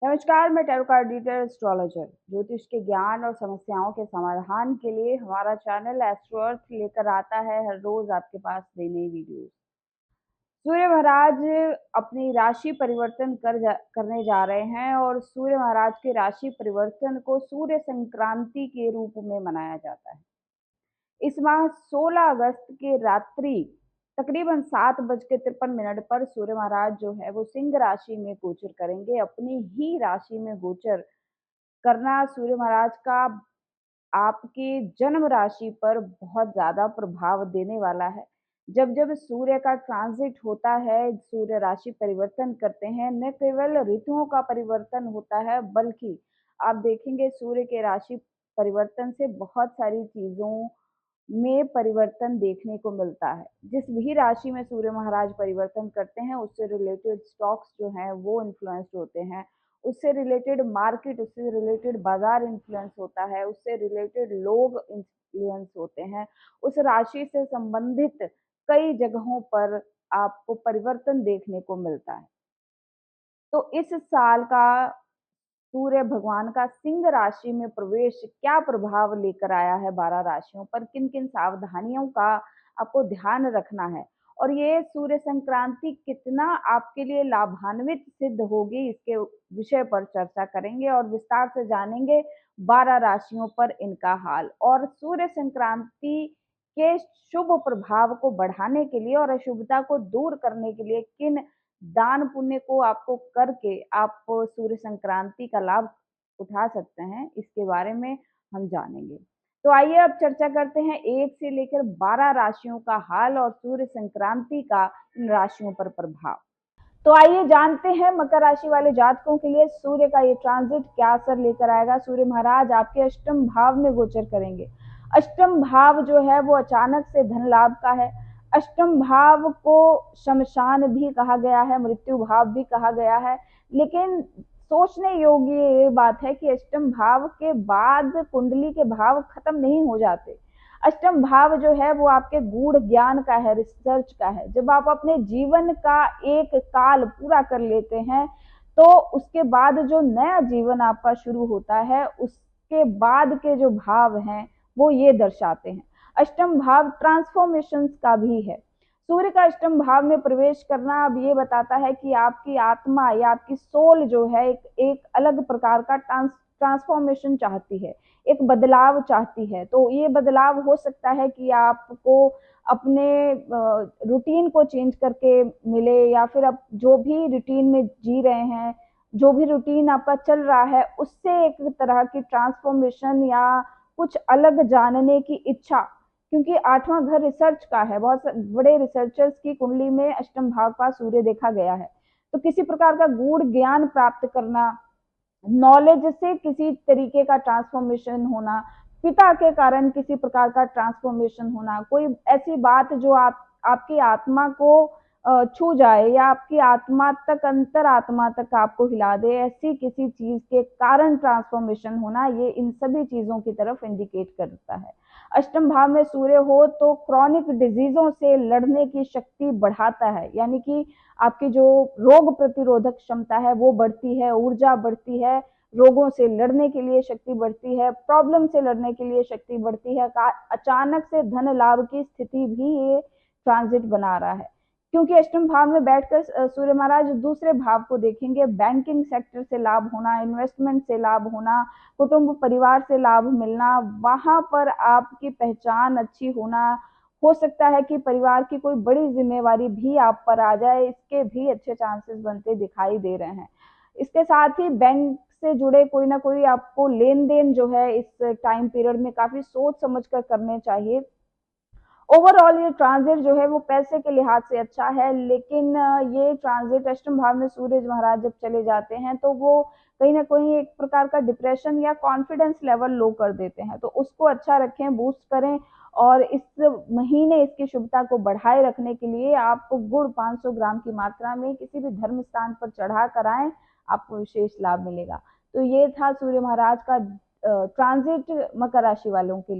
नमस्कार, मैं tarot card reader astrologer ज्योतिष के ज्ञान और समस्याओं के समाधान के लिए हमारा चैनल एस्ट्रो अर्थ लेकर आता है हर रोज आपके पास नई नई वीडियोस। सूर्य महाराज अपनी राशि परिवर्तन करने जा रहे हैं और सूर्य महाराज के राशि परिवर्तन को सूर्य संक्रांति के रूप में मनाया जाता है। इस माह 16 अगस्त के रात्रि तकरीबन 7:53 पर सूर्य महाराज जो है वो सिंह राशि में गोचर करेंगे। अपनी ही राशि में गोचर करना सूर्य महाराज का आपकी जन्म राशि पर बहुत ज्यादा प्रभाव देने वाला है। जब जब सूर्य का ट्रांजिट होता है, सूर्य राशि परिवर्तन करते हैं, न केवल ऋतुओं का परिवर्तन होता है बल्कि आप देखेंगे सूर्य के राशि परिवर्तन से बहुत सारी चीजों में परिवर्तन देखने को मिलता है। जिस भी राशि में सूर्य महाराज परिवर्तन करते हैं उससे रिलेटेड स्टॉक्स जो हैं वो इन्फ्लुएंस्ड होते हैं, उससे रिलेटेड मार्केट, उससे रिलेटेड बाजार इन्फ्लुएंस होता है, उससे रिलेटेड लोग इन्फ्लुएंस होते हैं। उस राशि से संबंधित कई जगहों पर आपको परिवर्तन देखने को मिलता है। तो इस साल का सूर्य भगवान का सिंह राशि में प्रवेश क्या प्रभाव लेकर आया है 12 राशियों पर, किन किन सावधानियों का आपको ध्यान रखना है और ये सूर्य संक्रांति कितना आपके लिए लाभान्वित सिद्ध होगी, इसके विषय पर चर्चा करेंगे और विस्तार से जानेंगे 12 राशियों पर इनका हाल और सूर्य संक्रांति के शुभ प्रभाव को बढ़ाने के लिए और अशुभता को दूर करने के लिए किन दान पुण्य को आपको करके आप सूर्य संक्रांति का लाभ उठा सकते हैं, इसके बारे में हम जानेंगे। तो आइए अब चर्चा करते हैं 1 से लेकर 12 राशियों का हाल और सूर्य संक्रांति का इन राशियों पर प्रभाव। तो आइए जानते हैं मकर राशि वाले जातकों के लिए सूर्य का ये ट्रांजिट क्या असर लेकर आएगा। सूर्य महाराज आपके अष्टम भाव में गोचर करेंगे। अष्टम भाव जो है वो अचानक से धन लाभ का है। अष्टम भाव को शमशान भी कहा गया है, मृत्यु भाव भी कहा गया है, लेकिन सोचने योग्य ये बात है कि अष्टम भाव के बाद कुंडली के भाव खत्म नहीं हो जाते। अष्टम भाव जो है वो आपके गूढ़ ज्ञान का है, रिसर्च का है। जब आप अपने जीवन का एक काल पूरा कर लेते हैं तो उसके बाद जो नया जीवन आपका शुरू होता है उसके बाद के जो भाव हैं वो ये दर्शाते हैं। अष्टम भाव ट्रांसफॉर्मेशन का भी है। सूर्य का अष्टम भाव में प्रवेश करना अब ये बताता है कि आपकी आत्मा या आपकी सोल जो है एक अलग प्रकार का ट्रांसफॉर्मेशन चाहती है, एक बदलाव चाहती है। तो ये बदलाव हो सकता है कि आपको अपने रूटीन को चेंज करके मिले या फिर आप जो भी रूटीन में जी रहे हैं, जो भी रूटीन आपका चल रहा है उससे एक तरह की ट्रांसफॉर्मेशन या कुछ अलग जानने की इच्छा, क्योंकि 8वां घर रिसर्च का है। बहुत बड़े रिसर्चर्स की कुंडली में अष्टम भाव का सूर्य देखा गया है। तो किसी प्रकार का गूढ़ ज्ञान प्राप्त करना, नॉलेज से किसी तरीके का ट्रांसफॉर्मेशन होना, पिता के कारण किसी प्रकार का ट्रांसफॉर्मेशन होना, कोई ऐसी बात जो आपकी आत्मा को छू जाए या आपकी आत्मा तक, अंतर आत्मा तक आपको हिला दे, ऐसी किसी चीज के कारण ट्रांसफॉर्मेशन होना, ये इन सभी चीजों की तरफ इंडिकेट करता है। अष्टम भाव में सूर्य हो तो क्रॉनिक डिजीजों से लड़ने की शक्ति बढ़ाता है, यानी कि आपकी जो रोग प्रतिरोधक क्षमता है वो बढ़ती है, ऊर्जा बढ़ती है, रोगों से लड़ने के लिए शक्ति बढ़ती है, प्रॉब्लम से लड़ने के लिए शक्ति बढ़ती है। अचानक से धन लाभ की स्थिति भी ये ट्रांजिट बना रहा है, क्योंकि अष्टम भाव में बैठकर सूर्य महाराज दूसरे भाव को देखेंगे। बैंकिंग सेक्टर से लाभ होना, इन्वेस्टमेंट से लाभ होना, कुटुंब परिवार से लाभ मिलना, वहां पर आपकी पहचान अच्छी होना, हो सकता है कि परिवार की कोई बड़ी जिम्मेवारी भी आप पर आ जाए, इसके भी अच्छे चांसेस बनते दिखाई दे रहे हैं। इसके साथ ही बैंक से जुड़े कोई ना कोई आपको लेन देन जो है इस टाइम पीरियड में काफी सोच समझ कर करने चाहिए। ओवरऑल ये ट्रांजिट जो है वो पैसे के लिहाज से अच्छा है, लेकिन ये ट्रांजिट अष्टम भाव में सूर्य महाराज जब चले जाते हैं तो वो कहीं ना कहीं एक प्रकार का डिप्रेशन या कॉन्फिडेंस लेवल लो कर देते हैं। तो उसको अच्छा रखें, बूस्ट करें और इस महीने इसकी शुभता को बढ़ाए रखने के लिए आपको गुड़ 500 ग्राम की मात्रा में किसी भी धर्म स्थान पर चढ़ा कर आए, आपको विशेष लाभ मिलेगा। तो ये था सूर्य महाराज का ट्रांजिट मकर राशि वालों के लिए।